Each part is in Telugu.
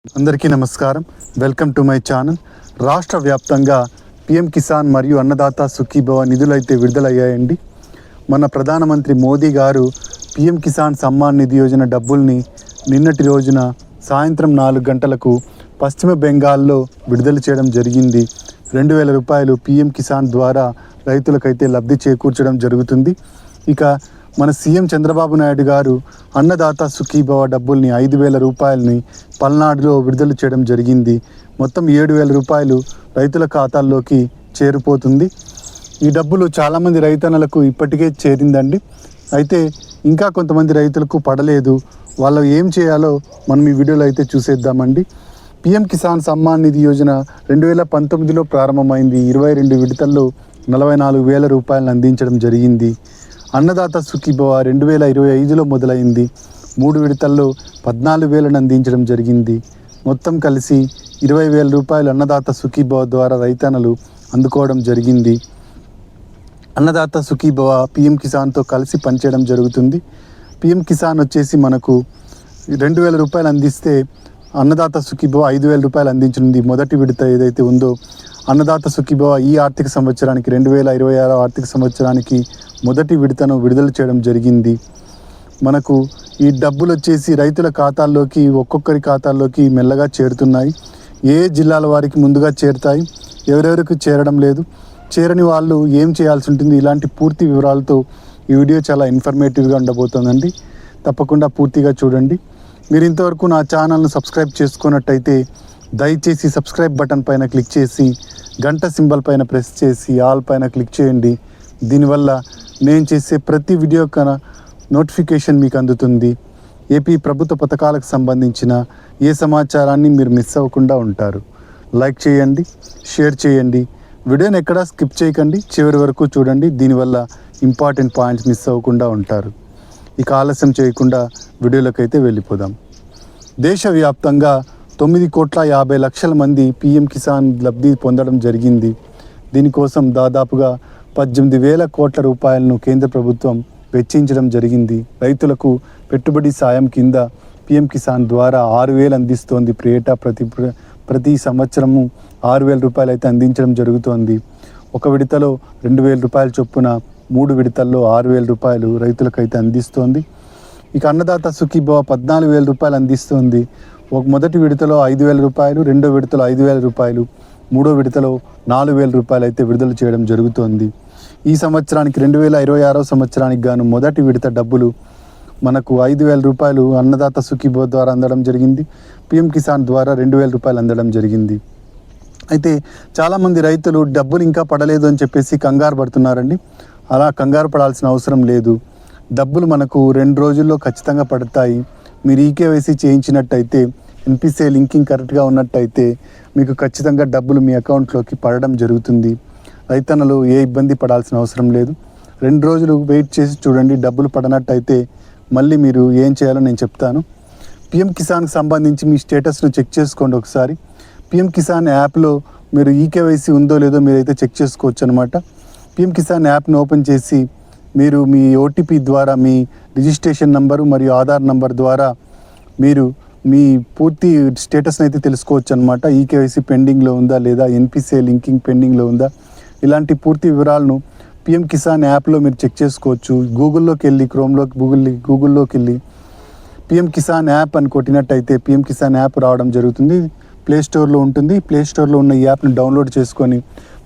అందరికీ నమస్కారం. Welcome to my channel. రాష్ట్ర వ్యాప్తంగా పిఎం కిసాన్ మరియు అన్నదాత సుఖీభవ నిధులైతే విడుదలయ్యాయండి. మన ప్రధానమంత్రి మోదీ గారు పిఎం కిసాన్ సమ్మాన్ నిధి యోజన డబ్బుల్ని నిన్నటి రోజున సాయంత్రం 4 గంటలకు పశ్చిమ బెంగాల్లో విడుదల చేయడం జరిగింది. 2000 రూపాయలు పిఎం కిసాన్ ద్వారా రైతులకైతే లబ్ధి చేకూర్చడం జరుగుతుంది. ఇక మన సీఎం చంద్రబాబు నాయుడు గారు అన్నదాత సుఖీభవ డబ్బుల్ని 5000 రూపాయలని పల్నాడులో విడుదల చేయడం జరిగింది. మొత్తం 7000 రూపాయలు రైతుల ఖాతాల్లోకి చేరిపోతుంది. ఈ డబ్బులు చాలామంది రైతన్నలకు ఇప్పటికే చేరిందండి. అయితే ఇంకా కొంతమంది రైతులకు పడలేదు. వాళ్ళు ఏం చేయాలో మనం ఈ వీడియోలో అయితే చూసేద్దామండి. పిఎం కిసాన్ సమ్మాన్ నిధి యోజన 2019లో ప్రారంభమైంది. 22 విడతల్లో 44,000 రూపాయలను అందించడం జరిగింది. అన్నదాత సుఖీభవ 2025లో మొదలైంది. 3 విడతల్లో 14,000 అందించడం జరిగింది. మొత్తం కలిసి 20,000 రూపాయలు అన్నదాత సుఖీభవ ద్వారా రైతన్నలు అందుకోవడం జరిగింది. అన్నదాత సుఖీభవ పిఎం కిసాన్తో కలిసి పనిచేయడం జరుగుతుంది. పిఎం కిసాన్ వచ్చేసి మనకు 2,000 రూపాయలు అందిస్తే అన్నదాత సుఖీభవ 5,000 రూపాయలు అందించనుంది. మొదటి విడత ఏదైతే ఉందో అన్నదాత సుఖీభవ ఈ ఆర్థిక సంవత్సరానికి 2026 ఆర్థిక సంవత్సరానికి మొదటి విడతను విడుదల చేయడం జరిగింది. మనకు ఈ డబ్బులు వచ్చేసి రైతుల ఖాతాల్లోకి ఒక్కొక్కరి ఖాతాల్లోకి మెల్లగా చేరుతున్నాయి. ఏ జిల్లాల వారికి ముందుగా చేరుతాయి, ఎవరెవరికి చేరడం లేదు, చేరని వాళ్ళు ఏం చేయాల్సి ఉంటుంది, ఇలాంటి పూర్తి వివరాలతో ఈ వీడియో చాలా ఇన్ఫర్మేటివ్గా ఉండబోతోందండి. తప్పకుండా పూర్తిగా చూడండి. మీరు ఇంతవరకు నా ఛానల్ను సబ్స్క్రైబ్ చేసుకున్నట్టయితే దయచేసి సబ్స్క్రైబ్ బటన్ పైన క్లిక్ చేసి గంట సింబల్ పైన ప్రెస్ చేసి ఆల్ పైన క్లిక్ చేయండి. దీనివల్ల నేను చేసే ప్రతి వీడియో కన్నా నోటిఫికేషన్ మీకు అందుతుంది. ఏపీ ప్రభుత్వ పథకాలకు సంబంధించిన ఏ సమాచారాన్ని మీరు మిస్ అవ్వకుండా ఉంటారు. లైక్ చేయండి, షేర్ చేయండి, వీడియోని ఎక్కడా స్కిప్ చేయకండి, చివరి వరకు చూడండి. దీనివల్ల ఇంపార్టెంట్ పాయింట్స్ మిస్ అవ్వకుండా ఉంటారు. ఇక ఆలస్యం చేయకుండా వీడియోలకైతే వెళ్ళిపోదాం. దేశవ్యాప్తంగా 9,50,00,000 మంది పిఎం కిసాన్ లబ్ధి పొందడం జరిగింది. దీనికోసం దాదాపుగా 18,000 కోట్ల రూపాయలను కేంద్ర ప్రభుత్వం వెచ్చించడం జరిగింది. రైతులకు పెట్టుబడి సాయం కింద పిఎం కిసాన్ ద్వారా 6,000 అందిస్తోంది. ఏటా ప్రతి సంవత్సరము 6,000 రూపాయలు అయితే అందించడం జరుగుతోంది. ఒక విడతలో 2,000 రూపాయల చొప్పున 3 విడతల్లో 6,000 రూపాయలు రైతులకైతే అందిస్తోంది. ఇక అన్నదాత సుఖీభవ 14,000 రూపాయలు అందిస్తోంది. మొదటి విడతలో 5,000 రూపాయలు, రెండో విడతలో 5,000 రూపాయలు, మూడో విడతలో 4,000 రూపాయలు అయితే విడుదల చేయడం జరుగుతోంది. ఈ సంవత్సరానికి 2026 సంవత్సరానికి గాను మొదటి విడత డబ్బులు మనకు 5,000 రూపాయలు అన్నదాత సుఖీభవ ద్వారా అందడం జరిగింది. పిఎం కిసాన్ ద్వారా 2,000 రూపాయలు అందడం జరిగింది. అయితే చాలామంది రైతులు డబ్బులు ఇంకా పడలేదు అని చెప్పేసి కంగారు పడుతున్నారండి. అలా కంగారు పడాల్సిన అవసరం లేదు. డబ్బులు మనకు 2 రోజుల్లో ఖచ్చితంగా పడతాయి. మీరు ఈకేవైసీ చేయించినట్టయితే, ఎన్పిసిఐ లింకింగ్ కరెక్ట్గా ఉన్నట్టయితే మీకు ఖచ్చితంగా డబ్బులు మీ అకౌంట్లోకి పడడం జరుగుతుంది. రైతన్నలు ఏ ఇబ్బంది పడాల్సిన అవసరం లేదు. 2 రోజులు వెయిట్ చేసి చూడండి. డబ్బులు పడనట్టయితే మళ్ళీ మీరు ఏం చేయాలో నేను చెప్తాను. పిఎం కిసాన్కి సంబంధించి మీ స్టేటస్ను చెక్ చేసుకోండి ఒకసారి. పిఎం కిసాన్ యాప్లో మీరు ఈకేవైసీ ఉందో లేదో మీరైతే చెక్ చేసుకోవచ్చు అనమాట. పిఎం కిసాన్ యాప్ను ఓపెన్ చేసి మీరు మీ ఓటీపీ ద్వారా మీ రిజిస్ట్రేషన్ నంబరు మరియు ఆధార్ నంబర్ ద్వారా మీరు మీ పూర్తి స్టేటస్ని అయితే తెలుసుకోవచ్చు అనమాట. ఈకేవైసీ పెండింగ్లో ఉందా లేదా, ఎన్పిసిఐ లింకింగ్ పెండింగ్లో ఉందా, ఇలాంటి పూర్తి వివరాలను పిఎం కిసాన్ యాప్లో మీరు చెక్ చేసుకోవచ్చు. గూగుల్లోకి వెళ్ళి గూగుల్లోకి వెళ్ళి పిఎం కిసాన్ యాప్ అని కొట్టినట్టయితే పిఎం కిసాన్ యాప్ రావడం జరుగుతుంది. ప్లేస్టోర్లో ఉంటుంది. ప్లేస్టోర్లో ఉన్న ఈ యాప్ని డౌన్లోడ్ చేసుకొని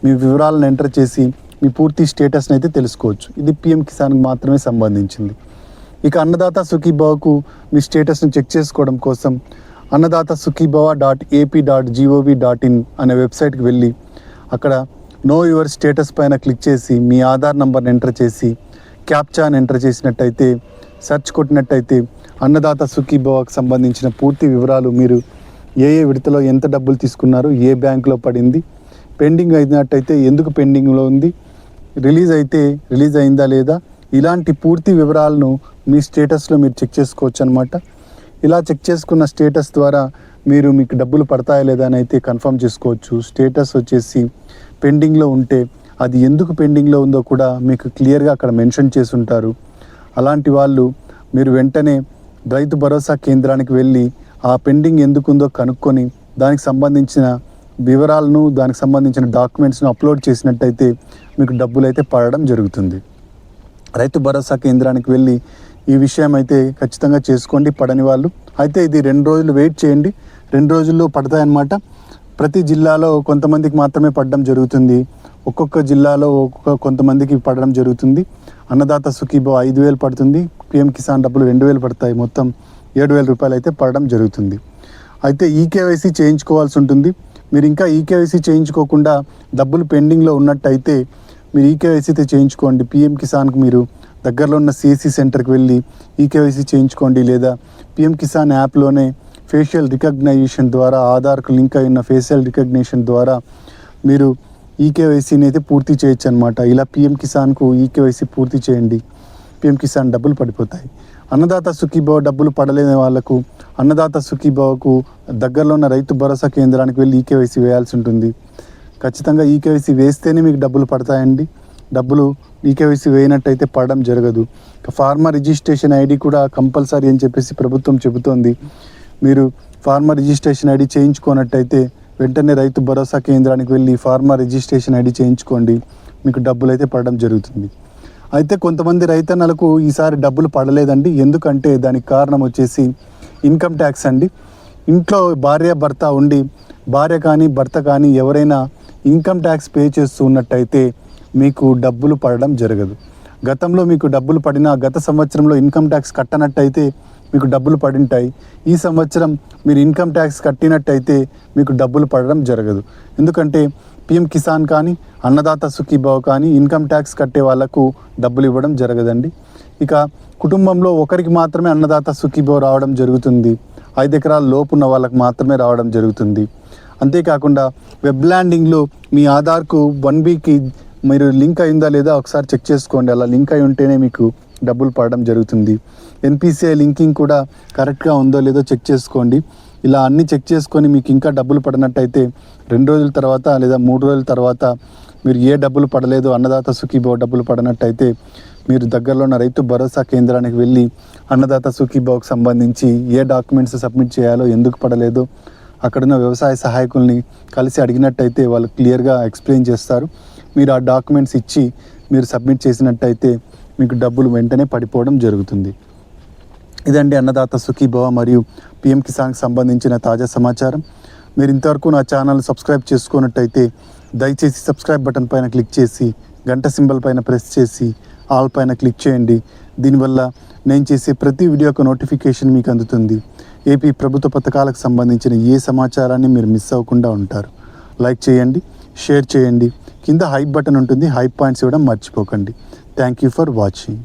మీ వివరాలను ఎంటర్ చేసి మీ పూర్తి స్టేటస్ని అయితే తెలుసుకోవచ్చు. ఇది పిఎం కిసాన్కి మాత్రమే సంబంధించింది. ఇక అన్నదాత సుఖీభవకు మీ స్టేటస్ని చెక్ చేసుకోవడం కోసం అన్నదాత సుఖీభవ .ap.gov.in అనే వెబ్సైట్కి వెళ్ళి అక్కడ నో యువర్ స్టేటస్ పైన క్లిక్ చేసి మీ ఆధార్ నంబర్ని ఎంటర్ చేసి క్యాప్చాని ఎంటర్ చేసినట్టయితే, సెర్చ్ కొట్టినట్టయితే అన్నదాత సుఖీభవకు సంబంధించిన పూర్తి వివరాలు, మీరు ఏ విడతలో ఎంత డబ్బులు తీసుకున్నారు, ఏ బ్యాంకులో పడింది, పెండింగ్ అయినట్టయితే ఎందుకు పెండింగ్లో ఉంది, రిలీజ్ అయిందా లేదా, ఇలాంటి పూర్తి వివరాలను మీ స్టేటస్లో మీరు చెక్ చేసుకోవచ్చు అనమాట. ఇలా చెక్ చేసుకున్న స్టేటస్ ద్వారా మీకు డబ్బులు పడతాయా లేదా అని అయితే కన్ఫర్మ్ చేసుకోవచ్చు. స్టేటస్ వచ్చేసి పెండింగ్లో ఉంటే అది ఎందుకు పెండింగ్లో ఉందో కూడా మీకు క్లియర్గా అక్కడ మెన్షన్ చేసి ఉంటారు. అలాంటి వాళ్ళు మీరు వెంటనే రైతు భరోసా కేంద్రానికి వెళ్ళి ఆ పెండింగ్ ఎందుకుందో కనుక్కొని దానికి సంబంధించిన వివరాలను దానికి సంబంధించిన డాక్యుమెంట్స్ను అప్లోడ్ చేసినట్టయితే మీకు డబ్బులు అయితే పడడం జరుగుతుంది. రైతు భరోసా కేంద్రానికి వెళ్ళి ఈ విషయం అయితే ఖచ్చితంగా చేసుకోండి. పడని వాళ్ళు అయితే ఇది 2 రోజులు వెయిట్ చేయండి, 2 రోజుల్లో పడతాయన్నమాట. ప్రతి జిల్లాలో కొంతమందికి మాత్రమే పడడం జరుగుతుంది, ఒక్కొక్క జిల్లాలో కొంతమందికి పడడం జరుగుతుంది. అన్నదాత సుఖీభవ 5,000 పడుతుంది, పిఎం కిసాన్ డబ్బులు 2,000 పడతాయి, మొత్తం 7,000 రూపాయలు అయితే పడడం జరుగుతుంది. అయితే ఈకేవైసీ చేయించుకోవాల్సి ఉంటుంది. మీరు ఇంకా ఈకేవైసీ చేయించుకోకుండా డబ్బులు పెండింగ్లో ఉన్నట్టయితే మీరు ఈకేవైసీ అయితే చేయించుకోండి. పిఎం కిసాన్కు మీరు దగ్గరలో ఉన్న సిఎస్సి సెంటర్కి వెళ్ళి ఈకేవైసీ చేయించుకోండి, లేదా పిఎం కిసాన్ యాప్లోనే ఫేషియల్ రికగ్నైజేషన్ ద్వారా, ఆధార్కు లింక్ అయిన ఫేషియల్ రికగ్నిషన్ ద్వారా మీరు ఈకేవైసీని అయితే పూర్తి చేయొచ్చు అనమాట. ఇలా పిఎం కిసాన్కు ఈకేవైసీ పూర్తి చేయండి, పిఎం కిసాన్ డబ్బులు పడిపోతాయి. అన్నదాత సుఖీభవ డబ్బులు పడలేని వాళ్ళకు అన్నదాత సుఖీభవకు దగ్గరలో ఉన్న రైతు భరోసా కేంద్రానికి వెళ్ళి ఈకేవైసీ వేయాల్సి ఉంటుంది. ఖచ్చితంగా ఈకేవైసీ వేస్తేనే మీకు డబ్బులు పడతాయండి. డబ్బులు ఈకేవైసీ వేయనట్టయితే పడడం జరగదు. ఫార్మర్ రిజిస్ట్రేషన్ ఐడి కూడా కంపల్సరీ అని చెప్పేసి ప్రభుత్వం చెబుతోంది. మీరు ఫార్మర్ రిజిస్ట్రేషన్ ఐడి చేయించుకోనట్టయితే వెంటనే రైతు భరోసా కేంద్రానికి వెళ్ళి ఫార్మర్ రిజిస్ట్రేషన్ ఐడి చేయించుకోండి, మీకు డబ్బులు అయితే పడడం జరుగుతుంది. అయితే కొంతమంది రైతన్నలకు ఈసారి డబ్బులు పడలేదండి. ఎందుకంటే దానికి కారణం వచ్చేసి ఇన్కమ్ ట్యాక్స్ అండి. ఇంట్లో భార్య భర్త ఉండి భార్య కానీ భర్త కానీ ఎవరైనా ఇన్కమ్ ట్యాక్స్ పే చేస్తూ ఉన్నట్టయితే మీకు డబ్బులు పడడం జరగదు. గతంలో మీకు డబ్బులు పడినా గత సంవత్సరంలో ఇన్కమ్ ట్యాక్స్ కట్టనట్టయితే మీకు డబ్బులు పడింటాయి. ఈ సంవత్సరం మీరు ఇన్కమ్ ట్యాక్స్ కట్టినట్టయితే మీకు డబ్బులు పడడం జరగదు. ఎందుకంటే పిఎం కిసాన్ కానీ అన్నదాత సుఖీభవ కానీ ఇన్కమ్ ట్యాక్స్ కట్టే వాళ్ళకు డబ్బులు ఇవ్వడం జరగదండి. ఇక కుటుంబంలో ఒకరికి మాత్రమే అన్నదాత సుఖీభవ రావడం జరుగుతుంది. 5 ఎకరాల లోపు ఉన్న వాళ్ళకి మాత్రమే రావడం జరుగుతుంది. అంతేకాకుండా వెబ్ ల్యాండింగ్లో మీ ఆధార్కు 1 మీరు లింక్ అయిందా లేదా ఒకసారి చెక్ చేసుకోండి. అలా లింక్ అయి ఉంటేనే మీకు డబ్బులు పడడం జరుగుతుంది. ఎన్పిసిఐ లింకింగ్ కూడా కరెక్ట్గా ఉందో లేదో చెక్ చేసుకోండి. ఇలా అన్నీ చెక్ చేసుకొని మీకు ఇంకా డబ్బులు పడినట్టయితే 2 రోజుల తర్వాత లేదా 3 రోజుల తర్వాత మీరు ఏ డబ్బులు పడలేదు, అన్నదాత సుఖీభవ డబ్బులు పడినట్టయితే మీరు దగ్గరలో ఉన్న రైతు భరోసా కేంద్రానికి వెళ్ళి అన్నదాత సుఖీభవకు సంబంధించి ఏ డాక్యుమెంట్స్ సబ్మిట్ చేయాలో, ఎందుకు పడలేదో అక్కడున్న వ్యవసాయ సహాయకుల్ని కలిసి అడిగినట్టయితే వాళ్ళు క్లియర్గా ఎక్స్ప్లెయిన్ చేస్తారు. మీరు ఆ డాక్యుమెంట్స్ ఇచ్చి మీరు సబ్మిట్ చేసినట్టయితే మీకు డబ్బులు వెంటనే పడిపోవడం జరుగుతుంది. ఇదండి అన్నదాత సుఖీభవ మరియు పిఎం కిసాన్కి సంబంధించిన తాజా సమాచారం. మీరు ఇంతవరకు నా ఛానల్ సబ్స్క్రైబ్ చేసుకున్నట్టయితే దయచేసి సబ్స్క్రైబ్ బటన్ పైన క్లిక్ చేసి గంట సింబల్ పైన ప్రెస్ చేసి ఆల్ పైన క్లిక్ చేయండి. దీనివల్ల నేను చేసే ప్రతి వీడియోకు నోటిఫికేషన్ మీకు అందుతుంది. ఏపీ ప్రభుత్వ పథకాలకు సంబంధించిన ఏ సమాచారాన్ని మీరు మిస్ అవ్వకుండా ఉంటారు. లైక్ చేయండి, షేర్ చేయండి, కింద హైప్ బటన్ ఉంటుంది, హైప్ పాయింట్స్ ఇవ్వడం మర్చిపోకండి. Thank you for watching.